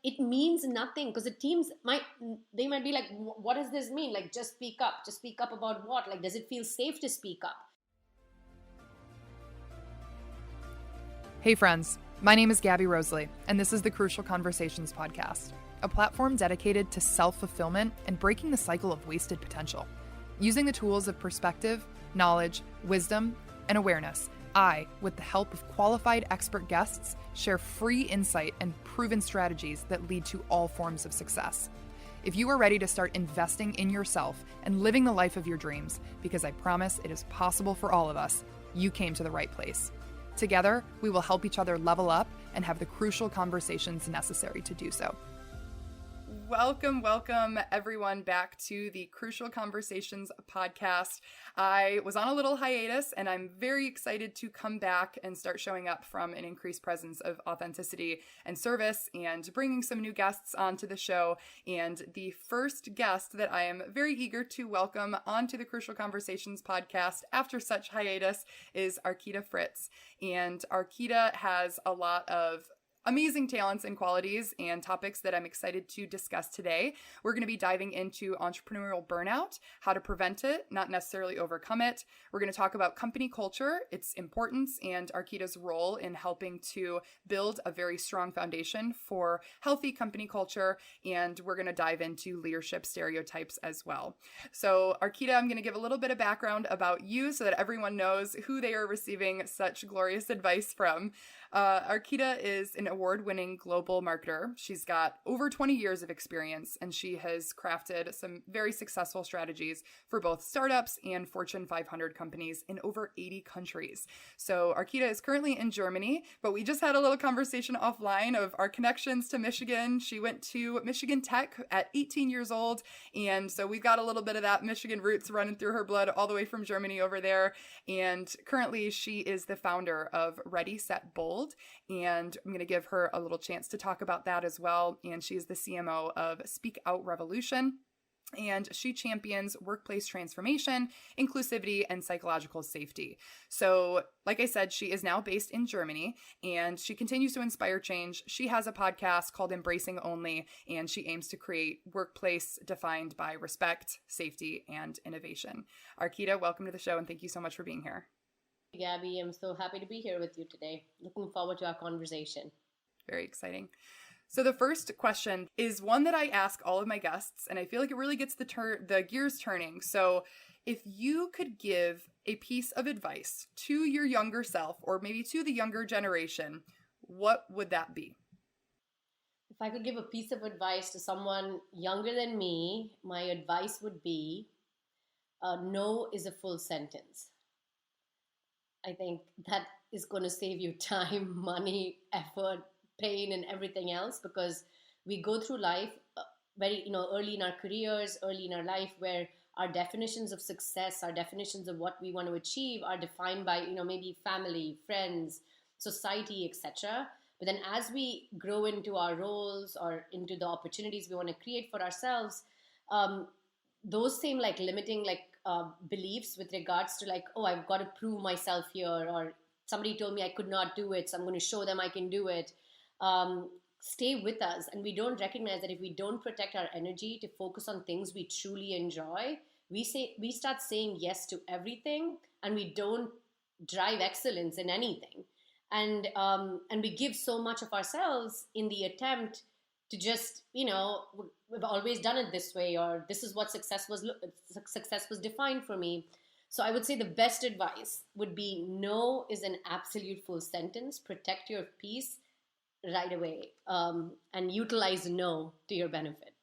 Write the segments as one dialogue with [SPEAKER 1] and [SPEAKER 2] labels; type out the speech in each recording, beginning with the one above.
[SPEAKER 1] it means nothing because the teams might be like, what does this mean? Like, just speak up about what? Like, does it feel safe to speak up?
[SPEAKER 2] Hey friends, my name is Gabby Rosalie, and this is the Crucial Conversations podcast, a platform dedicated to self-fulfillment and breaking the cycle of wasted potential. Using the tools of perspective, knowledge, wisdom, and awareness, I, with the help of qualified expert guests, share free insight and proven strategies that lead to all forms of success. If you are ready to start investing in yourself and living the life of your dreams, because I promise it is possible for all of us, you came to the right place. Together, we will help each other level up and have the crucial conversations necessary to do so. Welcome everyone back to the Crucial Conversations podcast. I was on a little hiatus and I'm very excited to come back and start showing up from an increased presence of authenticity and service and bringing some new guests onto the show. And the first guest that I am very eager to welcome onto the Crucial Conversations podcast after such hiatus is Archita Fritz. And Archita has a lot of amazing talents and qualities and topics that I'm excited to discuss today. We're going to be diving into entrepreneurial burnout, how to prevent it, not necessarily overcome it. We're going to talk about company culture, its importance, and Archita's role in helping to build a very strong foundation for healthy company culture. And we're going to dive into leadership stereotypes as well. So Archita, I'm going to give a little bit of background about you so that everyone knows who they are receiving such glorious advice from. Archita is an award-winning global marketer. She's got over 20 years of experience, and she has crafted some very successful strategies for both startups and Fortune 500 companies in over 80 countries. So Archita is currently in Germany, but we just had a little conversation offline of our connections to Michigan. She went to Michigan Tech at 18 years old, and so we've got a little bit of that Michigan roots running through her blood all the way from Germany over there. And currently, she is the founder of Ready, Set, Bold. And I'm going to give her a little chance to talk about that as well. And she is the CMO of Speak Out Revolution. And she champions workplace transformation, inclusivity, and psychological safety. So, like I said, she is now based in Germany and she continues to inspire change. She has a podcast called Embracing Only, and she aims to create workplace defined by respect, safety, and innovation. Archita, welcome to the show, and thank you so much for being here.
[SPEAKER 1] Gabby, I'm so happy to be here with you today. Looking forward to our conversation.
[SPEAKER 2] Very exciting. So the first question is one that I ask all of my guests, and I feel like it really gets the gears turning. So if you could give a piece of advice to your younger self, or maybe to the younger generation, what would that be?
[SPEAKER 1] If I could give a piece of advice to someone younger than me, my advice would be, no is a full sentence. I think that is going to save you time, money, effort, pain, and everything else, because we go through life very, early in our careers, early in our life, where our definitions of success, our definitions of what we want to achieve are defined by, maybe family, friends, society, etc. But then as we grow into our roles or into the opportunities we want to create for ourselves, those seem like limiting, beliefs with regards to oh, I've got to prove myself here, or somebody told me I could not do it, so I'm going to show them I can do it. Stay with us, and we don't recognize that if we don't protect our energy to focus on things we truly enjoy, we start saying yes to everything, and we don't drive excellence in anything, and we give so much of ourselves in the attempt to just, we've always done it this way, or this is what success was defined for me. So I would say the best advice would be, no is an absolute full sentence. Protect your peace right away, and utilize no to your benefit.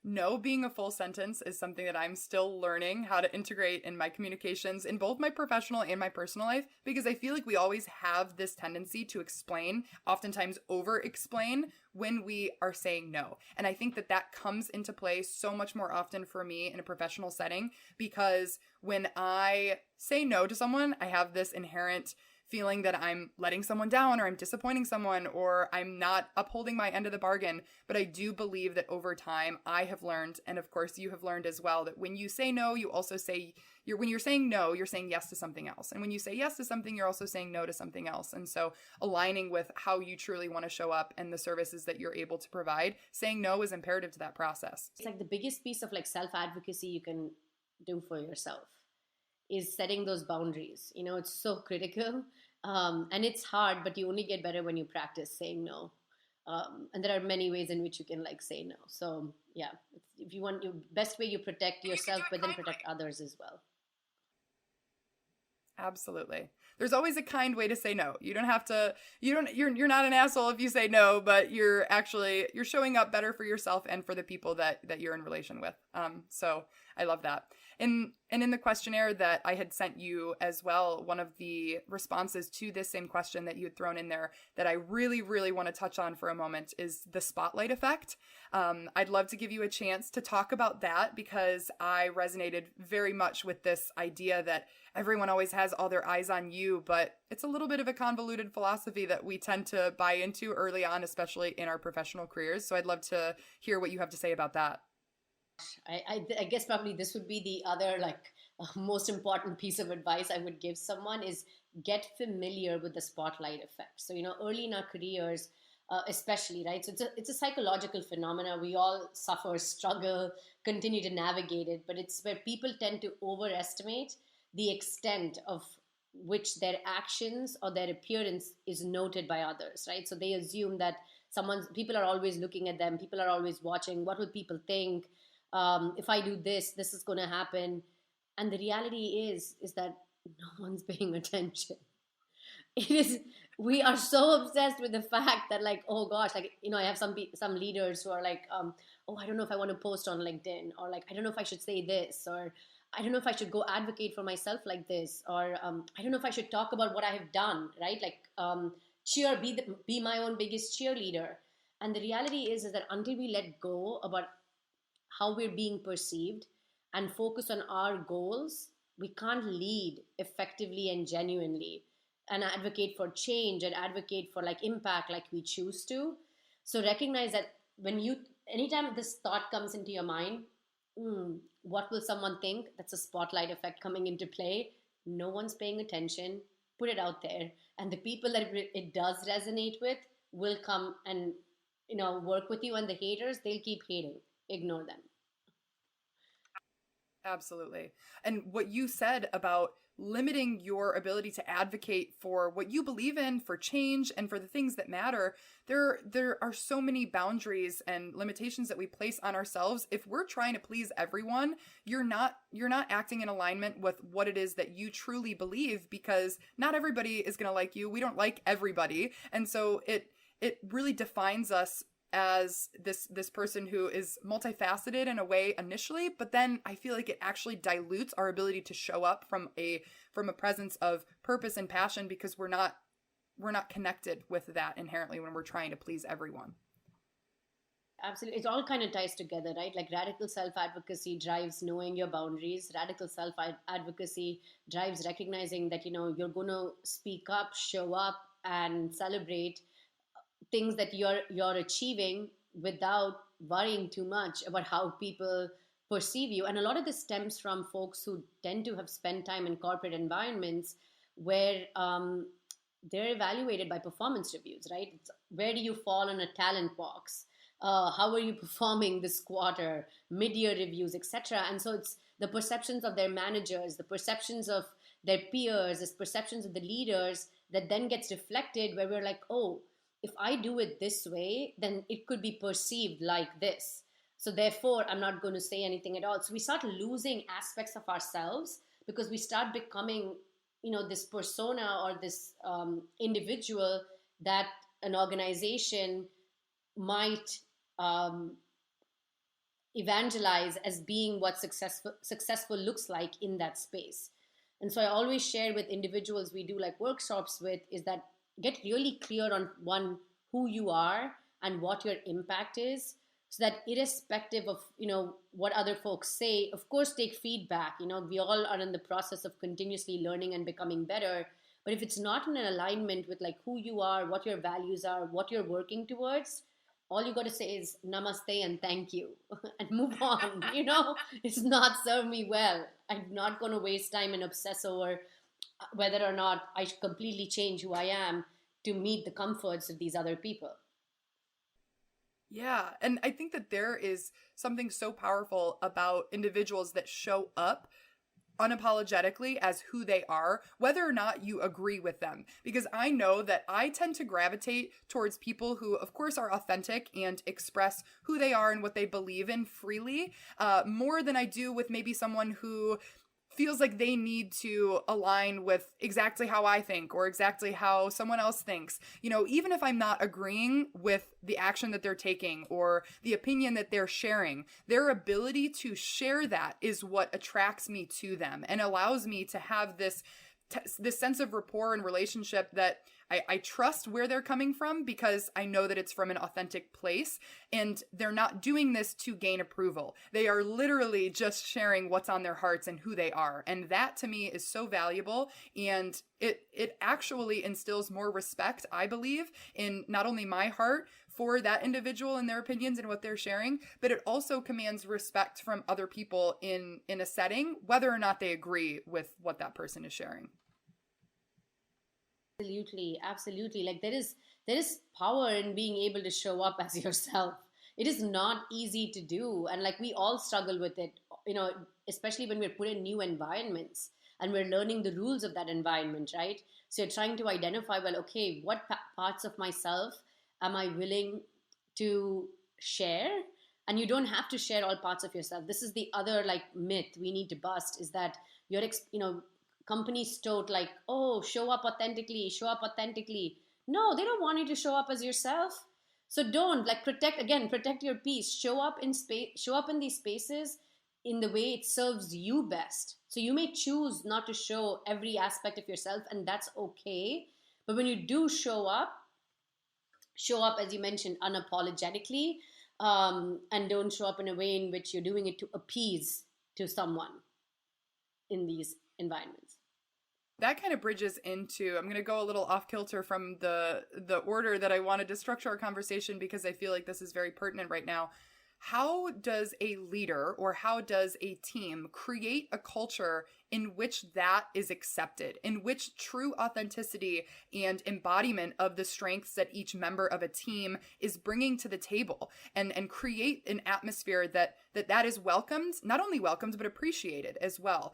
[SPEAKER 2] No being a full sentence is something that I'm still learning how to integrate in my communications in both my professional and my personal life, because I feel like we always have this tendency to explain, oftentimes over-explain, when we are saying no. And I think that that comes into play so much more often for me in a professional setting, because when I say no to someone, I have this inherent feeling that I'm letting someone down or I'm disappointing someone or I'm not upholding my end of the bargain. But I do believe that over time I have learned, and of course you have learned as well, that when you say no, you also say when you're saying no, you're saying yes to something else. And when you say yes to something, you're also saying no to something else. And so aligning with how you truly want to show up and the services that you're able to provide, saying no is imperative to that process.
[SPEAKER 1] It's like the biggest piece of like self-advocacy you can do for yourself is setting those boundaries. It's so critical. And it's hard, but you only get better when you practice saying no. And there are many ways in which you can like say no. So yeah, if you want, your best way you protect yourself, but then protect others as well.
[SPEAKER 2] Absolutely. There's always a kind way to say no. You don't have to, you're not an asshole if you say no, but you're showing up better for yourself and for the people that you're in relation with. So I love that. And in the questionnaire that I had sent you as well, one of the responses to this same question that you had thrown in there that I really, really want to touch on for a moment is the spotlight effect. I'd love to give you a chance to talk about that because I resonated very much with this idea that everyone always has all their eyes on you, but it's a little bit of a convoluted philosophy that we tend to buy into early on, especially in our professional careers. So I'd love to hear what you have to say about that.
[SPEAKER 1] I guess probably this would be the other most important piece of advice I would give someone is get familiar with the spotlight effect. So, early in our careers, especially, right? So it's a psychological phenomena. We all suffer, struggle, continue to navigate it, but it's where people tend to overestimate the extent of which their actions or their appearance is noted by others, right? So they assume that people are always looking at them, people are always watching, what will people think? If I do this is going to happen. And the reality is that no one's paying attention. We are so obsessed with the fact that oh gosh, I have some leaders who are oh, I don't know if I want to post on LinkedIn, or I don't know if I should say this, or I don't know if I should go advocate for myself like this, or I don't know if I should talk about what I have done, right? Be my own biggest cheerleader. And the reality is that until we let go about how we're being perceived and focus on our goals, we can't lead effectively and genuinely and advocate for change and advocate for impact like we choose to. So recognize that anytime this thought comes into your mind, what will someone think? That's a spotlight effect coming into play. No one's paying attention. Put it out there. And the people that it does resonate with will come and work with you. And the haters, they'll keep hating. Ignore them.
[SPEAKER 2] Absolutely. And what you said about limiting your ability to advocate for what you believe in, for change, and for the things that matter, there are so many boundaries and limitations that we place on ourselves. If we're trying to please everyone, you're not acting in alignment with what it is that you truly believe, because not everybody is going to like you. We don't like everybody. And so it really defines us as this person who is multifaceted in a way initially, but then I feel like it actually dilutes our ability to show up from a presence of purpose and passion, because we're not connected with that inherently when we're trying to please everyone.
[SPEAKER 1] Absolutely. It all kind of ties together, right? Radical self-advocacy drives knowing your boundaries. Radical self-advocacy drives recognizing that, you're going to speak up, show up, and celebrate things that you're achieving without worrying too much about how people perceive you. And a lot of this stems from folks who tend to have spent time in corporate environments where they're evaluated by performance reviews, right? Where do you fall in a talent box? How are you performing this quarter? Mid-year reviews, etc. And so it's the perceptions of their managers, the perceptions of their peers, the perceptions of the leaders that then gets reflected, where we're like, oh, if I do it this way, then it could be perceived like this. So therefore, I'm not going to say anything at all. So we start losing aspects of ourselves because we start becoming, this persona or this individual that an organization might evangelize as being what successful looks like in that space. And so I always share with individuals we do workshops with is that get really clear on who you are and what your impact is, so that irrespective of what other folks say, of course take feedback. We all are in the process of continuously learning and becoming better, But if it's not in an alignment with like who you are, what your values are, what you're working towards, all you got to say is namaste and thank you and move on. It's not served me well. I'm not going to waste time and obsess over whether or not I should completely change who I am to meet the comforts of these other people.
[SPEAKER 2] Yeah, and I think that there is something so powerful about individuals that show up unapologetically as who they are, whether or not you agree with them. Because I know that I tend to gravitate towards people who, of course, are authentic and express who they are and what they believe in freely, more than I do with maybe someone who feels like they need to align with exactly how I think or exactly how someone else thinks. Even if I'm not agreeing with the action that they're taking or the opinion that they're sharing, their ability to share that is what attracts me to them and allows me to have this sense of rapport and relationship that I trust where they're coming from because I know that it's from an authentic place and they're not doing this to gain approval. They are literally just sharing what's on their hearts and who they are. And that to me is so valuable. And it actually instills more respect, I believe, in not only my heart for that individual and their opinions and what they're sharing, but it also commands respect from other people in a setting, whether or not they agree with what that person is sharing.
[SPEAKER 1] Absolutely. Like there is power in being able to show up as yourself. It is not easy to do, and like we all struggle with it, especially when we're put in new environments and we're learning the rules of that environment, right? So you're trying to identify, well, okay, what parts of myself am I willing to share? And you don't have to share all parts of yourself. This is the other like myth we need to bust, is that companies told like, oh, show up authentically, show up authentically. No, they don't want you to show up as yourself. So don't like protect your peace. Show up in these spaces in the way it serves you best. So you may choose not to show every aspect of yourself, and that's okay. But when you do show up as you mentioned, unapologetically, and don't show up in a way in which you're doing it to appease to someone in these environments.
[SPEAKER 2] That kind of bridges into, I'm going to go a little off kilter from the order that I wanted to structure our conversation because I feel like this is very pertinent right now. How does a leader or how does a team create a culture in which that is accepted, in which true authenticity and embodiment of the strengths that each member of a team is bringing to the table, and create an atmosphere that is welcomed, not only welcomed, but appreciated as well?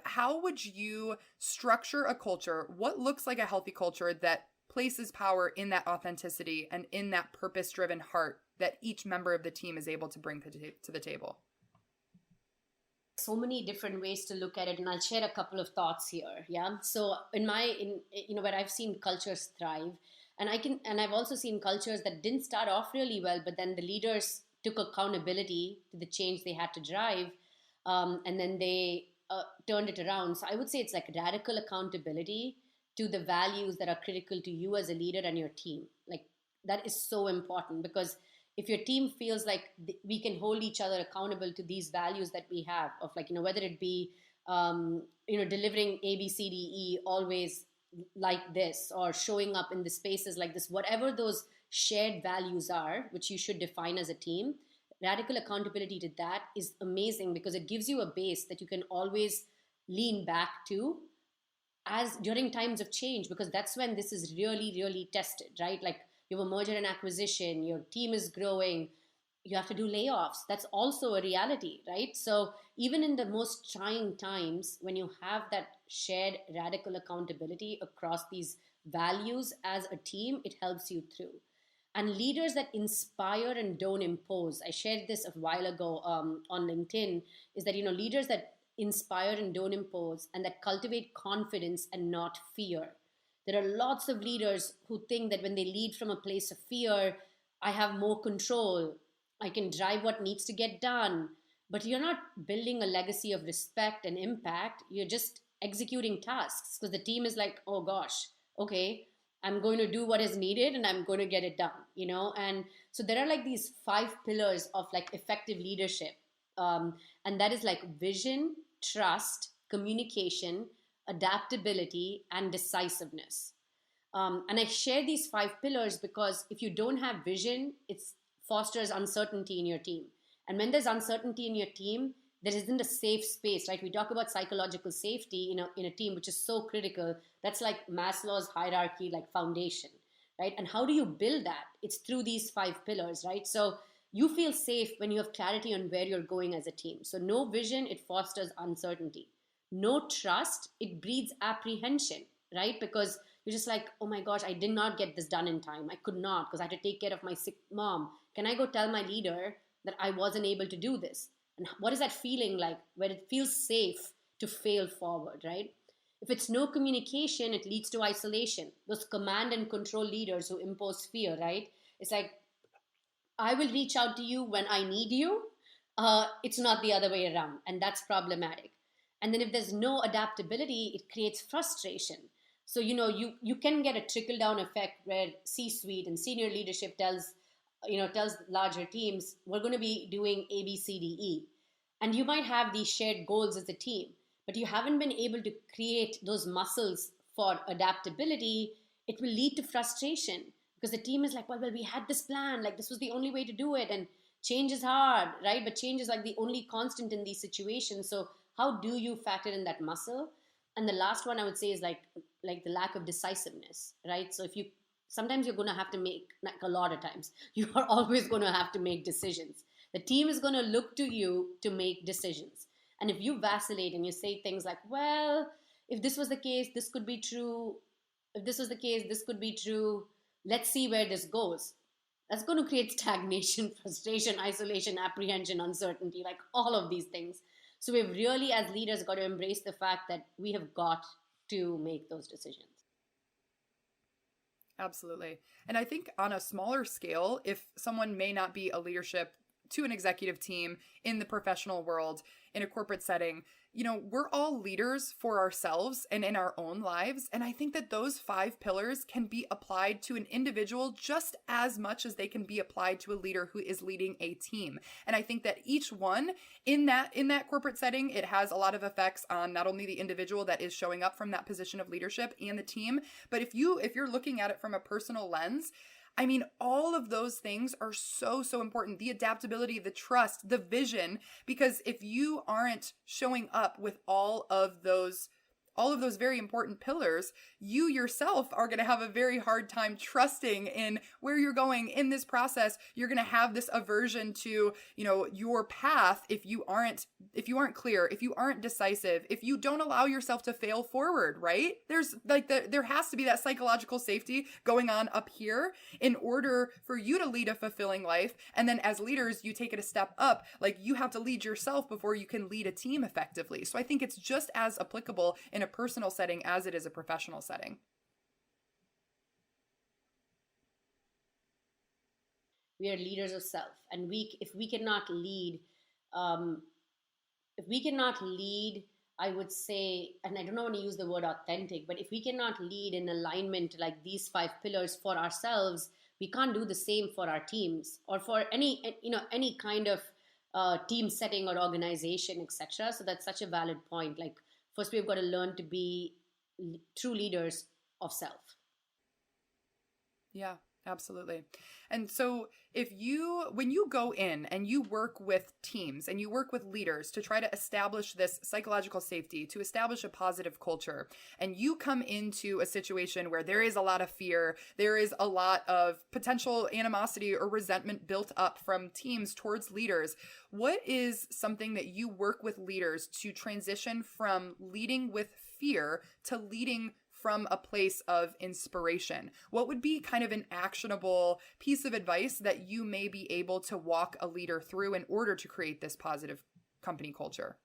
[SPEAKER 2] How would you structure a culture? What looks like a healthy culture that places power in that authenticity and in that purpose-driven heart that each member of the team is able to bring to the table?
[SPEAKER 1] So many different ways to look at it, and I'll share a couple of thoughts here. Yeah. So where I've seen cultures thrive, and I've also seen cultures that didn't start off really well, but then the leaders took accountability to the change they had to drive, and then they turned it around. So I would say it's like radical accountability to the values that are critical to you as a leader and your team. Like that is so important, because if your team feels like we can hold each other accountable to these values that we have, of like, whether it be, delivering A, B, C, D, E always like this, or showing up in the spaces like this, whatever those shared values are, which you should define as a team, radical accountability to that is amazing, because it gives you a base that you can always lean back to as during times of change, because that's when this is really, really tested, right? Like you have a merger and acquisition, your team is growing, you have to do layoffs. That's also a reality, right? So even in the most trying times, when you have that shared radical accountability across these values as a team, it helps you through. And leaders that inspire and don't impose. I shared this a while ago on LinkedIn, is that, leaders that inspire and don't impose, and that cultivate confidence and not fear. There are lots of leaders who think that when they lead from a place of fear, I have more control, I can drive what needs to get done. But you're not building a legacy of respect and impact. You're just executing tasks, because the team is like, oh gosh, okay, I'm going to do what is needed and I'm going to get it done, And so there are like these 5 pillars of like effective leadership. And that is like vision, trust, communication, adaptability, and decisiveness. And I share these 5 pillars because if you don't have vision, it fosters uncertainty in your team. And when there's uncertainty in your team, there isn't a safe space, right? We talk about psychological safety in a team, which is so critical. That's like Maslow's hierarchy, like foundation, right? And how do you build that? It's through these 5 pillars, right? So you feel safe when you have clarity on where you're going as a team. So no vision, it fosters uncertainty. No trust, it breeds apprehension, right? Because you're just like, oh my gosh, I did not get this done in time. I could not because I had to take care of my sick mom. Can I go tell my leader that I wasn't able to do this? And what is that feeling like where it feels safe to fail forward, right? If it's no communication, it leads to isolation. Those command and control leaders who impose fear, right? It's like, I will reach out to you when I need you. It's not the other way around. And that's problematic. And then if there's no adaptability, it creates frustration. So, you can get a trickle down effect where C-suite and senior leadership tells larger teams, we're going to be doing A, B, C, D, E. And you might have these shared goals as a team, but you haven't been able to create those muscles for adaptability. It will lead to frustration because the team is like, well, we had this plan, like this was the only way to do it. And change is hard, right? But change is like the only constant in these situations. So how do you factor in that muscle? And the last one I would say is like the lack of decisiveness, right? So sometimes you're going to have to make, like a lot of times, you are always going to have to make decisions. The team is going to look to you to make decisions. And if you vacillate and you say things like, well, if this was the case, this could be true. If this was the case, this could be true. Let's see where this goes. That's going to create stagnation, frustration, isolation, apprehension, uncertainty, like all of these things. So we've really, as leaders, got to embrace the fact that we have got to make those decisions.
[SPEAKER 2] Absolutely. And I think on a smaller scale, if someone may not be a leadership to an executive team in the professional world, in a corporate setting, we're all leaders for ourselves and in our own lives. And I think that those 5 pillars can be applied to an individual just as much as they can be applied to a leader who is leading a team. And I think that each one in that corporate setting, it has a lot of effects on not only the individual that is showing up from that position of leadership and the team, but if you're looking at it from a personal lens, I mean, all of those things are so, so important. The adaptability, the trust, the vision, because if you aren't showing up with all of those very important pillars, you yourself are going to have a very hard time trusting in where you're going in this process. You're going to have this aversion to, your path if you aren't clear, if you aren't decisive, if you don't allow yourself to fail forward, right? There has to be that psychological safety going on up here in order for you to lead a fulfilling life. And then as leaders, you take it a step up. Like you have to lead yourself before you can lead a team effectively. So I think it's just as applicable in a personal setting as it is a professional setting.
[SPEAKER 1] We are leaders of self, and if we cannot lead, I would say, and I don't want to use the word authentic, but if we cannot lead in alignment like these 5 pillars for ourselves, we can't do the same for our teams or for any kind of team setting or organization, etc. So that's such a valid point. Like, first, we've got to learn to be true leaders of self.
[SPEAKER 2] Yeah, absolutely. And so when you go in and you work with teams and you work with leaders to try to establish this psychological safety, to establish a positive culture, and you come into a situation where there is a lot of fear, there is a lot of potential animosity or resentment built up from teams towards leaders, what is something that you work with leaders to transition from leading with fear to leading from a place of inspiration? What would be kind of an actionable piece of advice that you may be able to walk a leader through in order to create this positive company culture?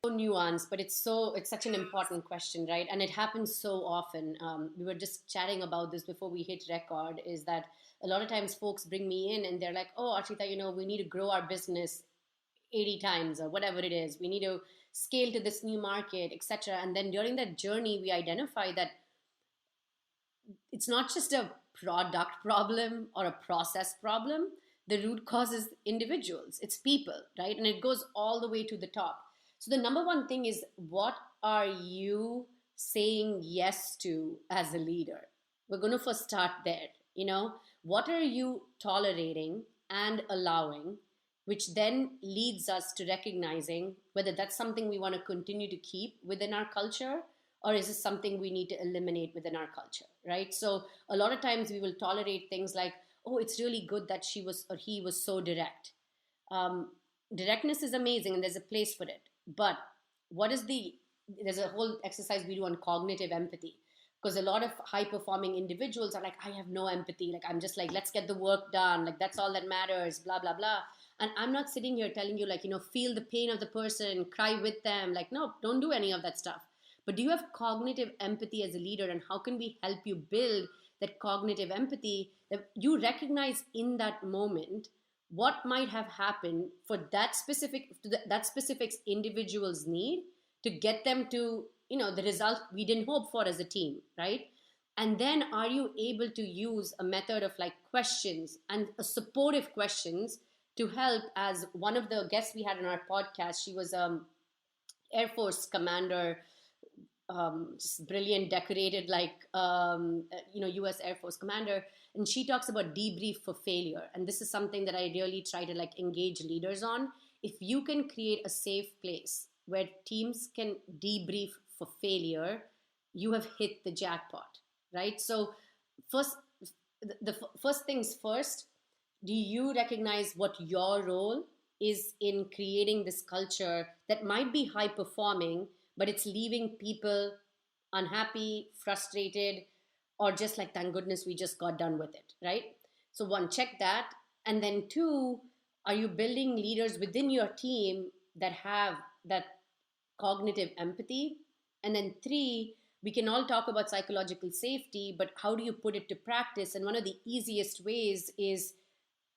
[SPEAKER 1] So nuanced, but it's such an important question, right? And it happens so often. We were just chatting about this before we hit record, is that a lot of times folks bring me in and they're like, oh, Archita, we need to grow our business 80 times or whatever it is. We need to scale to this new market, etc. And then during that journey, we identify that it's not just a product problem or a process problem. The root cause is individuals. It's people, right? And it goes all the way to the top. So the number one thing is, what are you saying yes to as a leader? We're going to first start there. What are you tolerating and allowing, which then leads us to recognizing whether that's something we want to continue to keep within our culture, or is this something we need to eliminate within our culture, right? So a lot of times we will tolerate things like, oh, it's really good that she was or he was so direct. um, Directness is amazing and there's a place for it, but what is there's a whole exercise we do on cognitive empathy, because a lot of high performing individuals are like, I have no empathy, like I'm just like, let's get the work done, like that's all that matters, blah blah blah. And I'm not sitting here telling you, like, feel the pain of the person, cry with them, like, no, don't do any of that stuff. But do you have cognitive empathy as a leader, and how can we help you build that cognitive empathy, that you recognize in that moment what might have happened for that specific individual's need to get them to the result we didn't hope for as a team, right? And then are you able to use a method of like questions and a supportive questions to help? As one of the guests we had on our podcast, she was Air Force commander, just brilliant, decorated, like U.S. Air Force commander, and she talks about debrief for failure. And this is something that I really try to like engage leaders on. If you can create a safe place where teams can debrief for failure, you have hit the jackpot, right? So first, the first things first, do you recognize what your role is in creating this culture that might be high performing, but it's leaving people unhappy, frustrated, or just like, thank goodness we just got done with it, right? So one, check that. And then two, are you building leaders within your team that have that cognitive empathy? And then three, we can all talk about psychological safety, but how do you put it to practice? And one of the easiest ways is,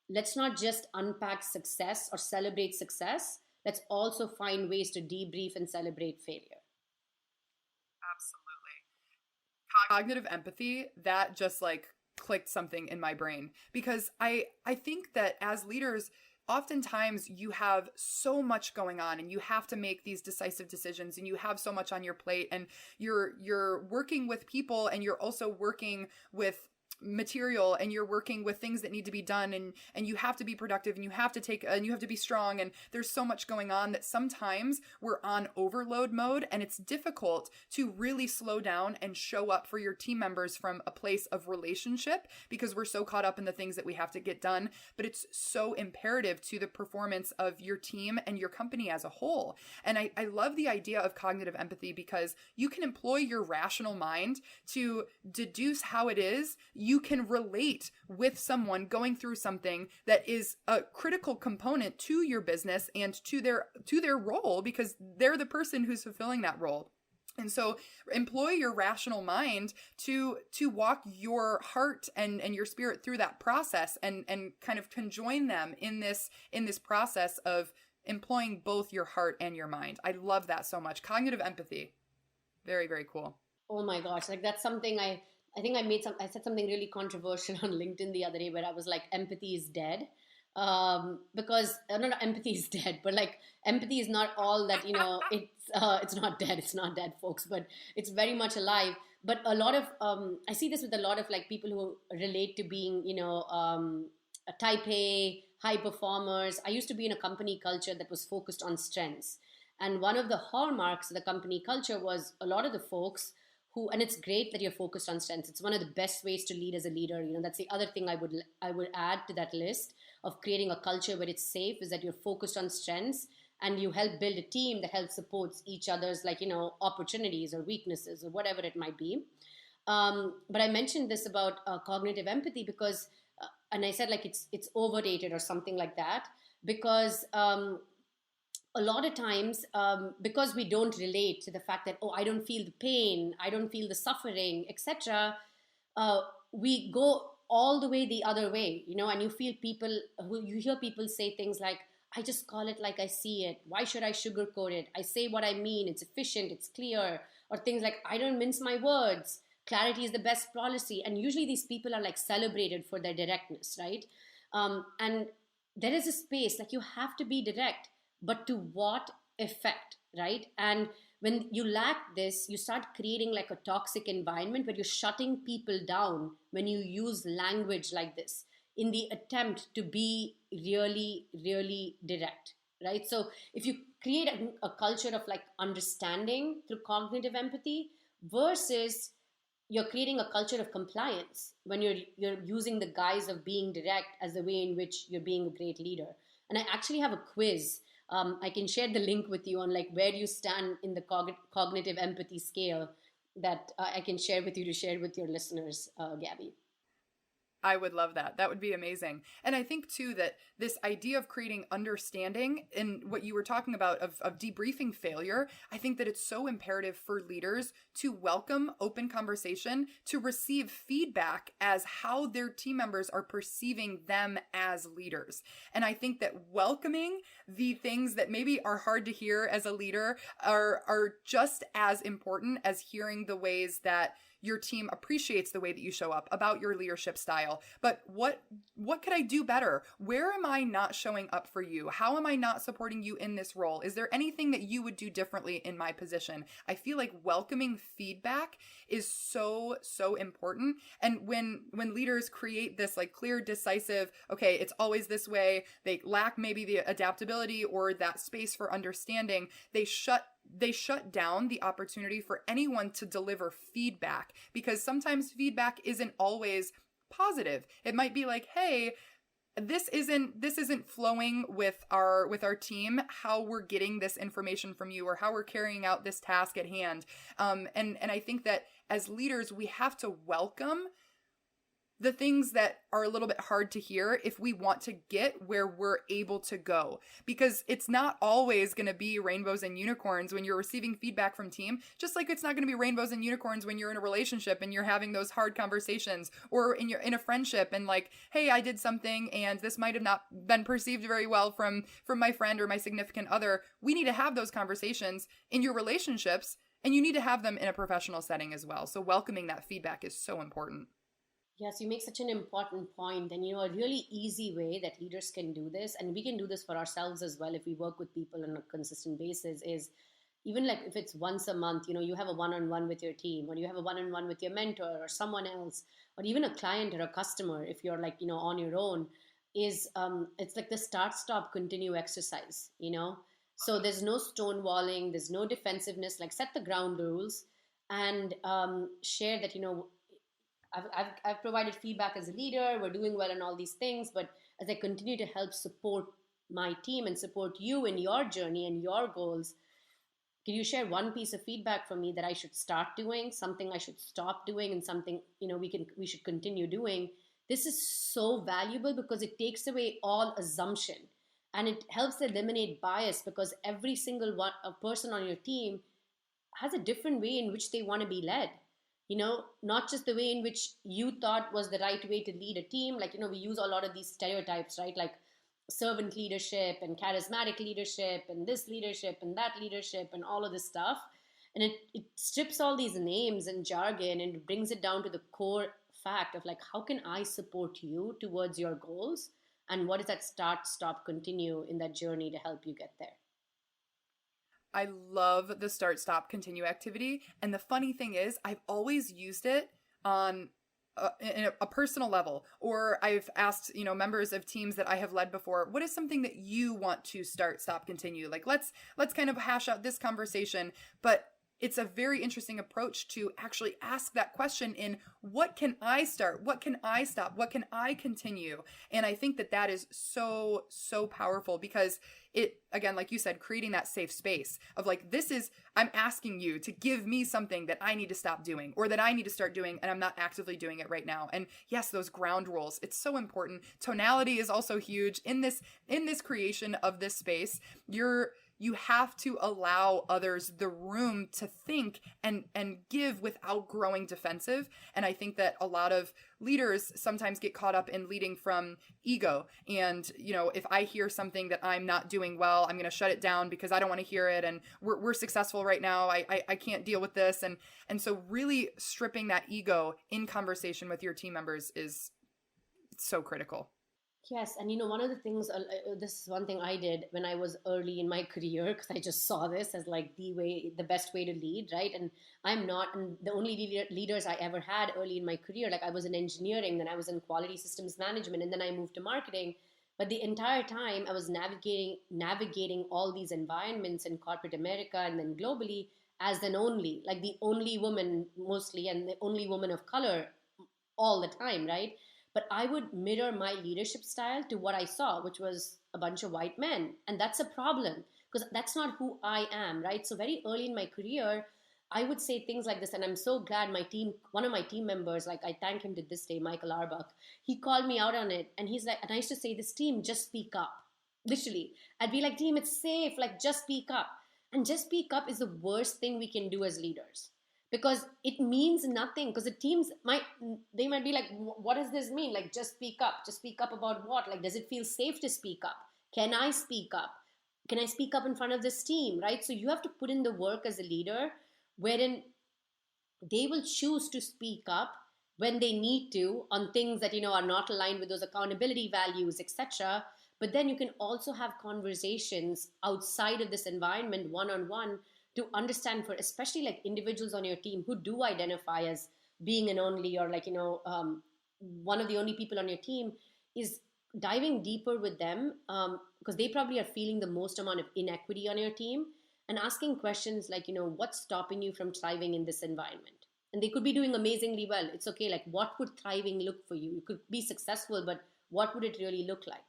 [SPEAKER 1] let's not just unpack success or celebrate success. Let's also find ways to debrief and celebrate failure.
[SPEAKER 2] Absolutely. Cognitive empathy, that just like clicked something in my brain, because I think that as leaders, oftentimes you have so much going on and you have to make these decisive decisions and you have so much on your plate, and you're working with people and you're also working with material and you're working with things that need to be done, and you have to be productive and you have to be strong, and there's so much going on that sometimes we're on overload mode, and it's difficult to really slow down and show up for your team members from a place of relationship, because we're so caught up in the things that we have to get done. But it's so imperative to the performance of your team and your company as a whole. And I love the idea of cognitive empathy, because you can employ your rational mind to deduce how it is you can relate with someone going through something that is a critical component to your business and to their role, because they're the person who's fulfilling that role. And so employ your rational mind to walk your heart and your spirit through that process, and kind of conjoin them in this process of employing both your heart and your mind. I love that so much. Cognitive empathy. Very, very cool.
[SPEAKER 1] Oh my gosh, like that's something I think I said something really controversial on LinkedIn the other day, where I was like, empathy is dead. Because not empathy is dead, but like empathy is not all that, it's not dead. It's not dead, folks, but it's very much alive. But a lot of, I see this with a lot of like people who relate to being, a type A, high performers. I used to be in a company culture that was focused on strengths. And one of the hallmarks of the company culture was a lot of the folks who, and it's great that you're focused on strengths. It's one of the best ways to lead as a leader. That's the other thing I would add to that list of creating a culture where it's safe, is that you're focused on strengths and you help build a team that helps supports each other's opportunities or weaknesses or whatever it might be. But I mentioned this about cognitive empathy because, and I said like it's overrated or something like that, because a lot of times, because we don't relate to the fact that, oh, I don't feel the pain, I don't feel the suffering, etc., we go all the way the other way, and you hear people say things like, I just call it like I see it. Why should I sugarcoat it? I say what I mean. It's efficient. It's clear. Or things like, I don't mince my words. Clarity is the best policy. And usually these people are like celebrated for their directness, right? And there is a space, like you have to be direct, but to what effect, right? And when you lack this, you start creating like a toxic environment where you're shutting people down when you use language like this in the attempt to be really, really direct, right? So if you create a culture of like understanding through cognitive empathy versus you're creating a culture of compliance when you're using the guise of being direct as the way in which you're being a great leader. And I actually have a quiz. I can share the link with you on like where you stand in the cognitive empathy scale that I can share with you to share with your listeners, Gabby.
[SPEAKER 2] I would love that. That would be amazing. And I think too that this idea of creating understanding and what you were talking about of debriefing failure, I think that it's so imperative for leaders to welcome open conversation, to receive feedback as how their team members are perceiving them as leaders. And I think that welcoming the things that maybe are hard to hear as a leader are just as important as hearing the ways that your team appreciates the way that you show up, about your leadership style. But what could I do better? Where am I not showing up for you? How am I not supporting you in this role? Is there anything that you would do differently in my position? I feel like welcoming feedback is so important. And when leaders create this like clear, decisive, okay, it's always this way, they lack maybe the adaptability or that space for understanding, they shut down the opportunity for anyone to deliver feedback, because sometimes feedback isn't always positive. It might be like, hey, this isn't flowing with our team, how we're getting this information from you or how we're carrying out this task at hand. And I think that as leaders, we have to welcome the things that are a little bit hard to hear if we want to get where we're able to go. Because it's not always going to be rainbows and unicorns when you're receiving feedback from team, just like it's not going to be rainbows and unicorns when you're in a relationship and you're having those hard conversations, or in a friendship and like, hey, I did something and this might have not been perceived very well from my friend or my significant other. We need to have those conversations in your relationships, and you need to have them in a professional setting as well. So welcoming that feedback is so important.
[SPEAKER 1] Yes, you make such an important point. And, a really easy way that leaders can do this, and we can do this for ourselves as well if we work with people on a consistent basis, is even like if it's once a month, you have a one-on-one with your team, or you have a one-on-one with your mentor or someone else, or even a client or a customer, if you're like, on your own, is it's like the start, stop, continue exercise. So there's no stonewalling, there's no defensiveness, like set the ground rules and share that, I've provided feedback as a leader, we're doing well in all these things, but as I continue to help support my team and support you in your journey and your goals, can you share one piece of feedback for me that I should start doing, something I should stop doing, and something, we should continue doing? This is so valuable because it takes away all assumption and it helps eliminate bias, because every single a person on your team has a different way in which they want to be led. Not just the way in which you thought was the right way to lead a team. Like, we use a lot of these stereotypes, right? Like servant leadership and charismatic leadership and this leadership and that leadership and all of this stuff. And it strips all these names and jargon and brings it down to the core fact of like, how can I support you towards your goals? And what is that start, stop, continue in that journey to help you get there?
[SPEAKER 2] I love the start, stop, continue activity. And the funny thing is, I've always used it on in a personal level, or I've asked, members of teams that I have led before, what is something that you want to start, stop, continue? Like, let's kind of hash out this conversation. But it's a very interesting approach to actually ask that question in what can I start? What can I stop? What can I continue? And I think that is so powerful, because it, again, like you said, creating that safe space of like, I'm asking you to give me something that I need to stop doing or that I need to start doing, and I'm not actively doing it right now. And yes, those ground rules, it's so important. Tonality is also huge in this creation of this space. You have to allow others the room to think and give without growing defensive. And I think that a lot of leaders sometimes get caught up in leading from ego. And, if I hear something that I'm not doing well, I'm going to shut it down because I don't want to hear it. And we're successful right now. I can't deal with this. And so really stripping that ego in conversation with your team members is so critical.
[SPEAKER 1] Yes, and one of the things, this is one thing I did when I was early in my career, because I just saw this as like the best way to lead, right? And I'm not, and the only leaders I ever had early in my career, like I was in engineering, then I was in quality systems management, and then I moved to marketing. But the entire time I was navigating all these environments in corporate America and then globally as an only, like the only woman mostly, and the only woman of color all the time, right? But I would mirror my leadership style to what I saw, which was a bunch of white men. And that's a problem because that's not who I am, right? So, very early in my career, I would say things like this. And I'm so glad my team, one of my team members, like I thank him to this day, Michael Arbuck, he called me out on it. And he's like, and I used to say, this team, just speak up. Literally. I'd be like, team, it's safe. Like, just speak up. And just speak up is the worst thing we can do as leaders because it means nothing because the teams might be like, what does this mean? Like, just speak up about what? Like, does it feel safe to speak up? Can I speak up? Can I speak up in front of this team, right? So you have to put in the work as a leader wherein they will choose to speak up when they need to on things that are not aligned with those accountability values, etc. But then you can also have conversations outside of this environment, one on one, to understand, for especially like individuals on your team who do identify as being an only, or like one of the only people on your team, is diving deeper with them, because they probably are feeling the most amount of inequity on your team, and asking questions like, what's stopping you from thriving in this environment? And they could be doing amazingly well. It's okay. Like, what would thriving look for you? You could be successful, but what would it really look like?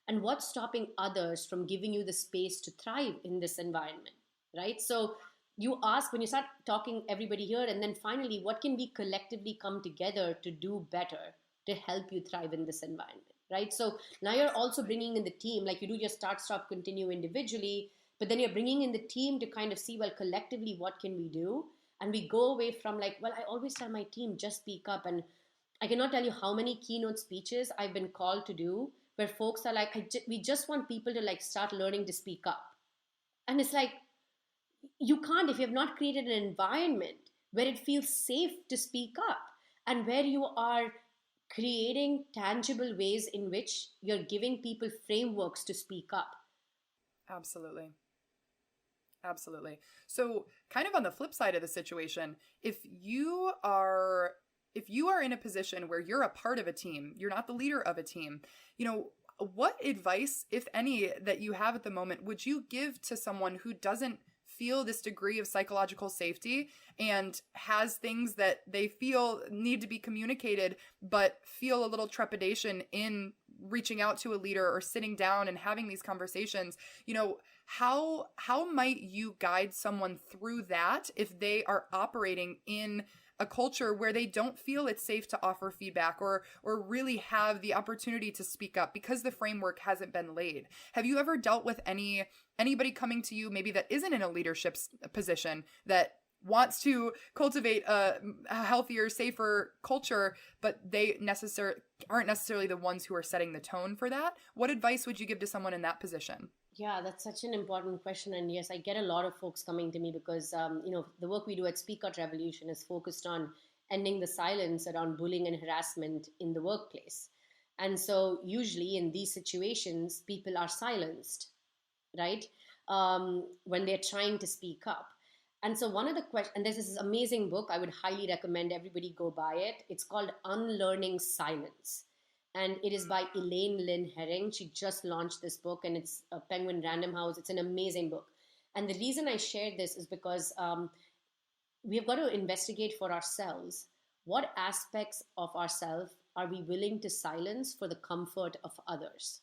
[SPEAKER 1] And what's stopping others from giving you the space to thrive in this environment, right? So you ask, when you start talking everybody here, and then finally, what can we collectively come together to do better to help you thrive in this environment, right? So now you're also bringing in the team, like you do your start, stop, continue individually, but then you're bringing in the team to kind of see, well, collectively, what can we do? And we go away from like, well, I always tell my team, just speak up. And I cannot tell you how many keynote speeches I've been called to do where folks are like, we just want people to like start learning to speak up. And it's like, you can't if you have not created an environment where it feels safe to speak up, and where you are creating tangible ways in which you're giving people frameworks to speak up.
[SPEAKER 2] Absolutely. Absolutely. So, kind of on the flip side of the situation, if you are in a position where you're a part of a team, you're not the leader of a team, what advice, if any, that you have at the moment would you give to someone who doesn't feel this degree of psychological safety and has things that they feel need to be communicated, but feel a little trepidation in reaching out to a leader or sitting down and having these conversations? How might you guide someone through that if they are operating in a culture where they don't feel it's safe to offer feedback or really have the opportunity to speak up because the framework hasn't been laid? Have you ever dealt with anybody coming to you maybe that isn't in a leadership position that wants to cultivate a healthier, safer culture, but they aren't necessarily the ones who are setting the tone for that? What advice would you give to someone in that position?
[SPEAKER 1] Yeah, that's such an important question. And yes, I get a lot of folks coming to me because, the work we do at Speak Out Revolution is focused on ending the silence around bullying and harassment in the workplace. And so, usually in these situations, people are silenced, right? When they're trying to speak up. And so, one of the questions, and there's this amazing book, I would highly recommend everybody go buy it. It's called Unlearning Silence, and it is by Elaine Lynn Herring. She just launched this book, and it's a Penguin Random House. It's an amazing book. And the reason I shared this is because we've got to investigate for ourselves what aspects of ourselves are we willing to silence for the comfort of others.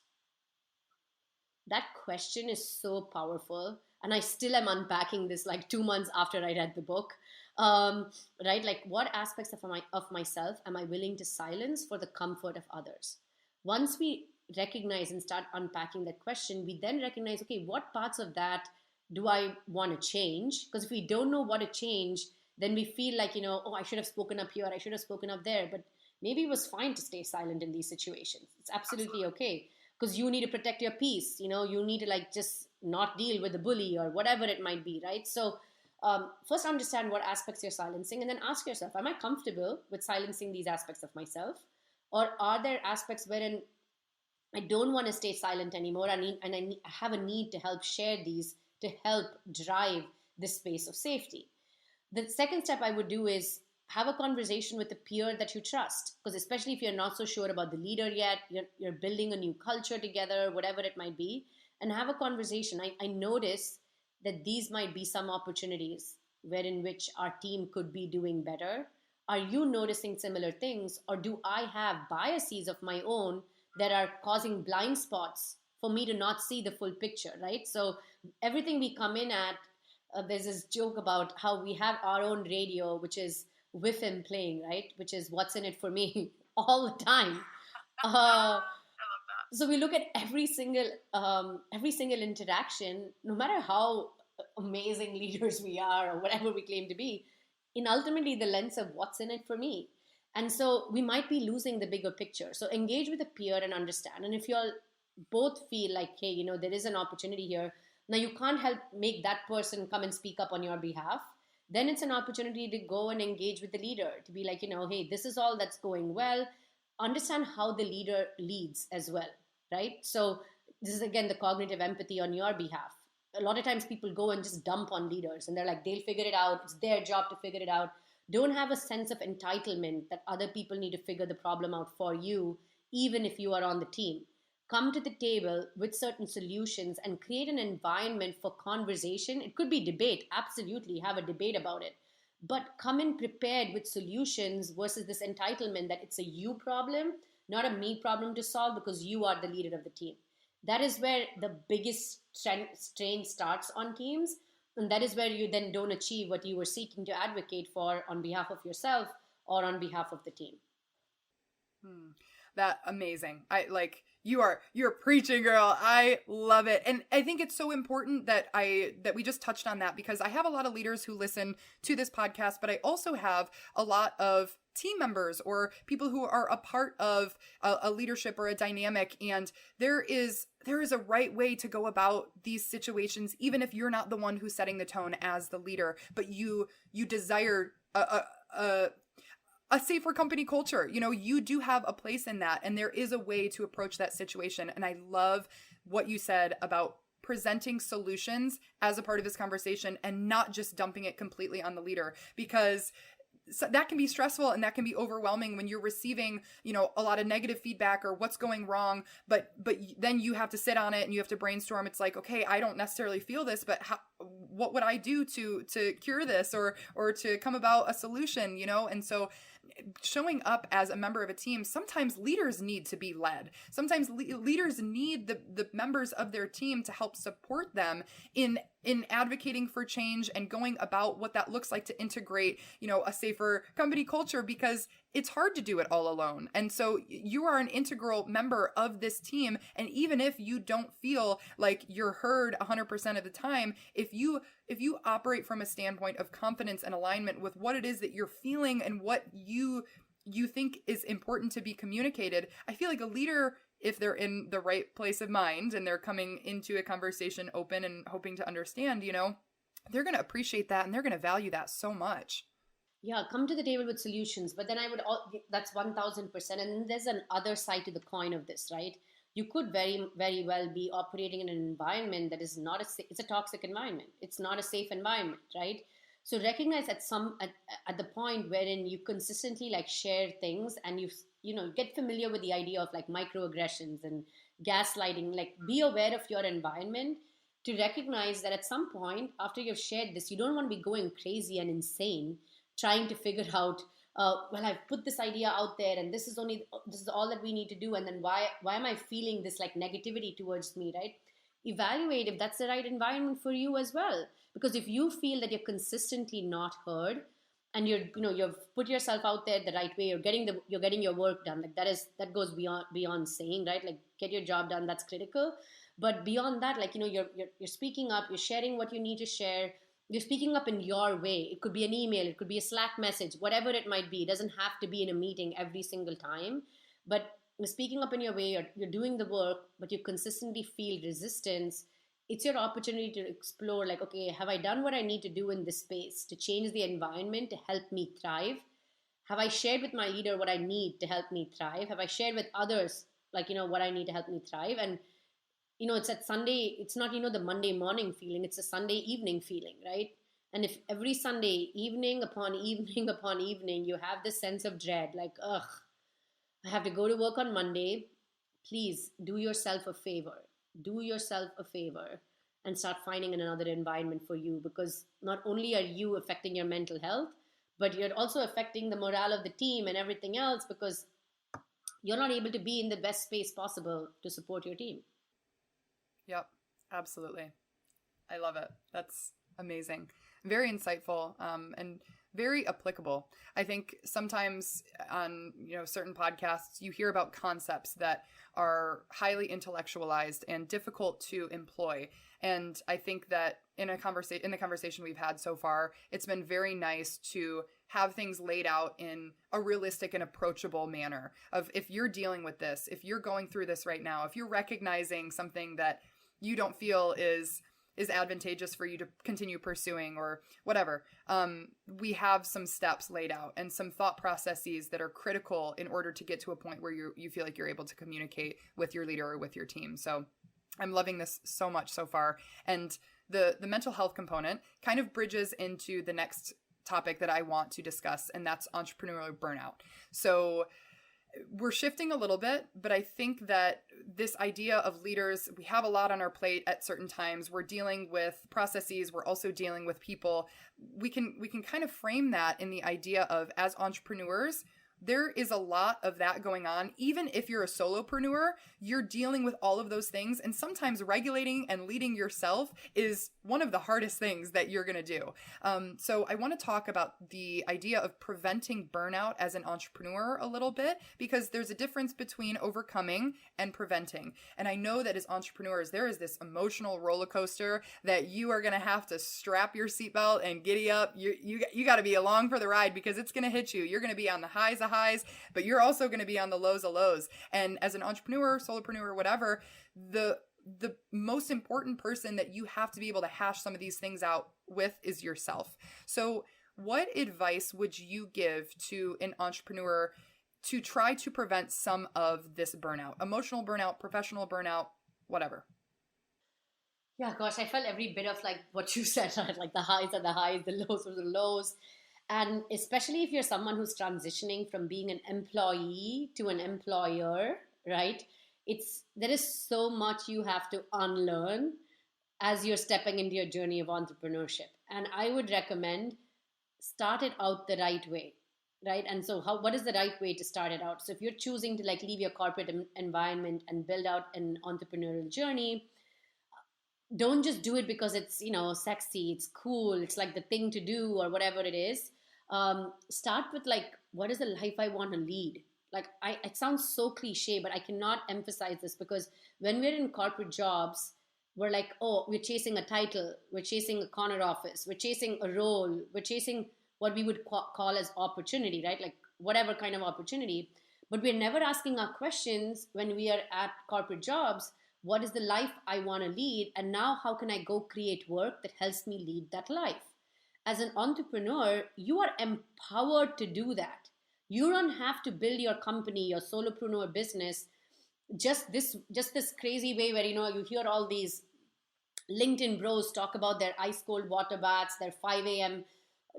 [SPEAKER 1] That question is so powerful, and I still am unpacking this like 2 months after I read the book. Right, like what aspects of myself am I willing to silence for the comfort of others? Once we recognize and start unpacking that question, we then recognize, okay, what parts of that do I want to change? Because if we don't know what to change, then we feel like, oh, I should have spoken up here, I should have spoken up there. But maybe it was fine to stay silent in these situations. It's absolutely okay, because you need to protect your peace. You need to like just not deal with the bully or whatever it might be, right? So first understand what aspects you're silencing, and then ask yourself, am I comfortable with silencing these aspects of myself? Or are there aspects wherein I don't want to stay silent anymore. I have a need to help share these to help drive this space of safety. The second step I would do is have a conversation with a peer that you trust. Because especially if you're not so sure about the leader yet, you're building a new culture together, whatever it might be, and have a conversation. I notice that these might be some opportunities wherein which our team could be doing better. Are you noticing similar things, or do I have biases of my own that are causing blind spots for me to not see the full picture, right? So everything we come in at, there's this joke about how we have our own radio, which is with him playing, right? Which is what's in it for me all the time. Uh, so we look at every single interaction, no matter how amazing leaders we are or whatever we claim to be, in ultimately the lens of what's in it for me. And so we might be losing the bigger picture. So engage with a peer and understand. And if you all both feel like, hey, there is an opportunity here, now you can't help make that person come and speak up on your behalf, then it's an opportunity to go and engage with the leader to be like, hey, this is all that's going well. Understand how the leader leads as well, right? So this is again the cognitive empathy on your behalf. A lot of times people go and just dump on leaders and they're like, they'll figure it out. It's their job to figure it out. Don't have a sense of entitlement that other people need to figure the problem out for you, even if you are on the team. Come to the table with certain solutions and create an environment for conversation. It could be debate, absolutely, have a debate about it. But come in prepared with solutions versus this entitlement that it's a you problem, not a me problem to solve because you are the leader of the team. That is where the biggest strain starts on teams. And that is where you then don't achieve what you were seeking to advocate for on behalf of yourself or on behalf of the team.
[SPEAKER 2] That amazing. You're preaching, girl. I love it. And I think it's so important that we just touched on that, because I have a lot of leaders who listen to this podcast, but I also have a lot of team members or people who are a part of a leadership or a dynamic. And there is a right way to go about these situations, even if you're not the one who's setting the tone as the leader, but you desire a safer company culture. You do have a place in that, and there is a way to approach that situation. And I love what you said about presenting solutions as a part of this conversation and not just dumping it completely on the leader, because that can be stressful and that can be overwhelming when you're receiving, a lot of negative feedback or what's going wrong, but then you have to sit on it and you have to brainstorm. It's like, okay, I don't necessarily feel this, but what would I do to cure this or to come about a solution, And so showing up as a member of a team, sometimes leaders need to be led. Sometimes leaders need the members of their team to help support them in advocating for change and going about what that looks like to integrate, a safer company culture, because it's hard to do it all alone. And so you are an integral member of this team. And even if you don't feel like you're heard 100% of the time, if you operate from a standpoint of confidence and alignment with what it is that you're feeling and what you think is important to be communicated, I feel like a leader, if they're in the right place of mind and they're coming into a conversation open and hoping to understand, they're going to appreciate that and they're going to value that so much.
[SPEAKER 1] Yeah, come to the table with solutions. But then that's 1000%. And then there's an other side to the coin of this, right? You could very, very well be operating in an environment that is not it's a toxic environment. It's not a safe environment, right? So recognize at the point wherein you consistently share things and you get familiar with the idea of microaggressions and gaslighting, be aware of your environment to recognize that at some point after you've shared this, you don't want to be going crazy and insane trying to figure out, well, I've put this idea out there and this is all that we need to do. And then why am I feeling this negativity towards me, right? Evaluate if that's the right environment for you as well. Because if you feel that you're consistently not heard and you've put yourself out there the right way, you're getting your work done. That goes beyond saying, right? Get your job done. That's critical. But beyond that, you're speaking up, you're sharing what you need to share. You're speaking up in your way. It could be an email, it could be a Slack message, whatever it might be. It doesn't have to be in a meeting every single time. But you're speaking up in your way, you're doing the work, but you consistently feel resistance. It's your opportunity to explore, okay, have I done what I need to do in this space to change the environment to help me thrive? Have I shared with my leader what I need to help me thrive? Have I shared with others like, what I need to help me thrive. And, it's at Sunday, it's not, the Monday morning feeling, it's a Sunday evening feeling, right? And if every Sunday, evening upon evening upon evening, you have this sense of dread, like, ugh, I have to go to work on Monday, please do yourself a favor. Do yourself a favor and start finding another environment for you, because not only are you affecting your mental health, but you're also affecting the morale of the team and everything else, because you're not able to be in the best space possible to support your team.
[SPEAKER 2] Yep, absolutely. I love it. That's amazing. Very insightful, and very applicable. I think sometimes on certain podcasts you hear about concepts that are highly intellectualized and difficult to employ. And I think that in the conversation we've had so far, it's been very nice to have things laid out in a realistic and approachable manner of, if you're dealing with this, if you're going through this right now, if you're recognizing something that you don't feel is advantageous for you to continue pursuing or whatever, we have some steps laid out and some thought processes that are critical in order to get to a point where you feel like you're able to communicate with your leader or with your team. So I'm loving this so much so far. And the mental health component kind of bridges into the next topic that I want to discuss, and that's entrepreneurial burnout. So we're shifting a little bit, but I think that this idea of leaders, we have a lot on our plate at certain times. We're dealing with processes. We're also dealing with people. We can kind of frame that in the idea of, as entrepreneurs, there is a lot of that going on. Even if you're a solopreneur, you're dealing with all of those things. And sometimes regulating and leading yourself is one of the hardest things that you're going to do. So I want to talk about the idea of preventing burnout as an entrepreneur a little bit, because there's a difference between overcoming and preventing. And I know that as entrepreneurs, there is this emotional roller coaster that you are going to have to strap your seatbelt and giddy up. You got to be along for the ride, because it's going to hit you. You're going to be on the highs of highs, but you're also going to be on the lows of lows. And as an entrepreneur, solopreneur, whatever, the most important person that you have to be able to hash some of these things out with is yourself. So what advice would you give to an entrepreneur to try to prevent some of this burnout? Emotional burnout, professional burnout, whatever.
[SPEAKER 1] Yeah, gosh, I felt every bit of like what you said, right? Like the highs are the highs, the lows are the lows. And especially if you're someone who's transitioning from being an employee to an employer, right? There is so much you have to unlearn as you're stepping into your journey of entrepreneurship. And I would recommend start it out the right way, right? And so what is the right way to start it out? So if you're choosing to like leave your corporate environment and build out an entrepreneurial journey, don't just do it because it's, sexy, it's cool, it's like the thing to do or whatever it is. Start with like, what is the life I want to lead? Like, it sounds so cliche, but I cannot emphasize this, because when we're in corporate jobs, we're like, oh, we're chasing a title, we're chasing a corner office, we're chasing a role, we're chasing what we would call as opportunity, right? Like whatever kind of opportunity. But we're never asking our questions when we are at corporate jobs. What is the life I want to lead? And now how can I go create work that helps me lead that life? As an entrepreneur, you are empowered to do that. You don't have to build your company, your solopreneur business, just this crazy way where, you hear all these LinkedIn bros talk about their ice cold water baths, their 5 a.m.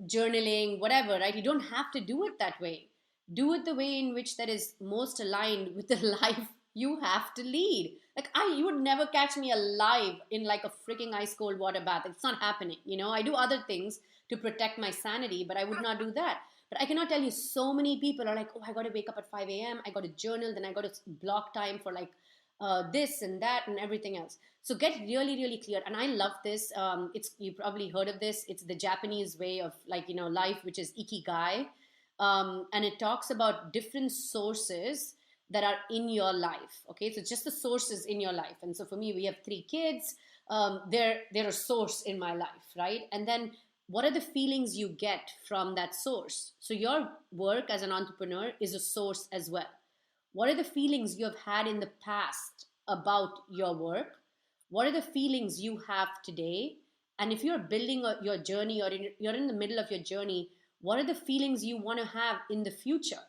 [SPEAKER 1] journaling, whatever, right? You don't have to do it that way. Do it the way in which that is most aligned with the life you have to lead. Like you would never catch me alive in like a freaking ice cold water bath. It's not happening. I do other things to protect my sanity, but I would not do that. But I cannot tell you, so many people are like, oh, I got to wake up at 5 a.m. I got to journal, then I got to block time for like this and that and everything else. So get really, really clear. And I love this. You probably heard of this. It's the Japanese way of like, life, which is ikigai. And it talks about different sources that are in your life. Okay, so just the sources in your life. And so for me, we have 3 kids. They're a source in my life, right? And then what are the feelings you get from that source? So your work as an entrepreneur is a source as well. What are the feelings you have had in the past about your work? What are the feelings you have today? And if you're building your journey, or you're in the middle of your journey, what are the feelings you want to have in the future?